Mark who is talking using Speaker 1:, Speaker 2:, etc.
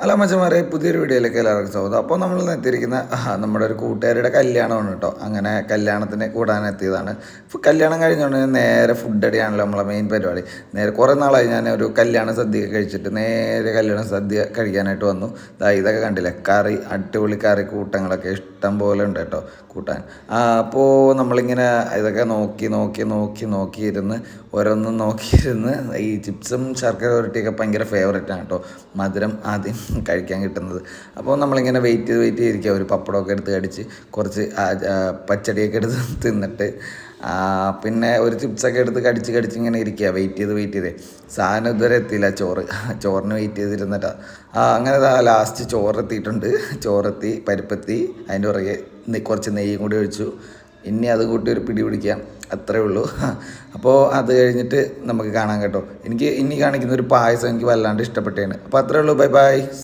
Speaker 1: അല്ല മച്ചന്മാരെ പുതിയൊരു വീഡിയോയിലേക്ക് എല്ലാവർക്കും സ്വാഗതം. അപ്പോൾ നമ്മൾ എത്തിയിരിക്കുന്ന നമ്മുടെ ഒരു കൂട്ടുകാരുടെ കല്യാണമാണ് കേട്ടോ. അങ്ങനെ കല്യാണത്തിന് കൂടാനെത്തിയതാണ്. കല്യാണം കഴിഞ്ഞുകൊണ്ട് നേരെ ഫുഡ് അടിയാണല്ലോ നമ്മളെ മെയിൻ പരിപാടി. നേരെ കുറേ നാളായി ഞാൻ ഒരു കല്യാണ സദ്യ കഴിച്ചിട്ട് നേരെ കല്യാണ സദ്യ കഴിക്കാനായിട്ട് വന്നു. ഇതൊക്കെ കണ്ടില്ലേ, കറി, അടിപൊളി കറി കൂട്ടങ്ങളൊക്കെ ഇഷ്ടം പോലെ ഉണ്ട് കേട്ടോ കൂട്ടാൻ. അപ്പോൾ നമ്മളിങ്ങനെ ഇതൊക്കെ നോക്കിയിരുന്ന് ഓരോന്നും നോക്കിയിരുന്ന് ഈ ചിപ്സും ശർക്കര ഉരുട്ടിയൊക്കെ ഭയങ്കര ഫേവറേറ്റാണ് കേട്ടോ. മധുരം ആദ്യം കഴിക്കാൻ കിട്ടുന്നത്. അപ്പോൾ നമ്മളിങ്ങനെ വെയിറ്റ് ചെയ്തിരിക്കുക. ഒരു പപ്പടമൊക്കെ എടുത്ത് കടിച്ച് കുറച്ച് പച്ചടിയൊക്കെ എടുത്ത് തിന്നിട്ട് പിന്നെ ഒരു ചിപ്സൊക്കെ എടുത്ത് കടിച്ച് ഇങ്ങനെ ഇരിക്കുക. വെയിറ്റ് ചെയ്ത് സാധനം ഇതുവരെ എത്തിയില്ല. ചോറിന് വെയിറ്റ് ചെയ്തിരുന്നിട്ടാ അങ്ങനെ ലാസ്റ്റ് ചോറെത്തിയിട്ടുണ്ട്. ചോറെത്തി, പരിപ്പെത്തി, അതിൻ്റെ പുറകെ കുറച്ച് നെയ്യും കൂടി ഒഴിച്ചു. ഇനി അത് കൂട്ടി ഒരു പിടി പിടിക്കാം, അത്രേ ഉള്ളൂ. അപ്പോൾ അത് കഴിഞ്ഞിട്ട് നമുക്ക് കാണാം കേട്ടോ. എനിക്ക് ഇനി കാണിക്കുന്ന ഒരു പായസം എനിക്ക് വല്ലാണ്ട് ഇഷ്ടപ്പെട്ടതാണ്. അപ്പോൾ അത്രേ ഉള്ളൂ. ബൈ.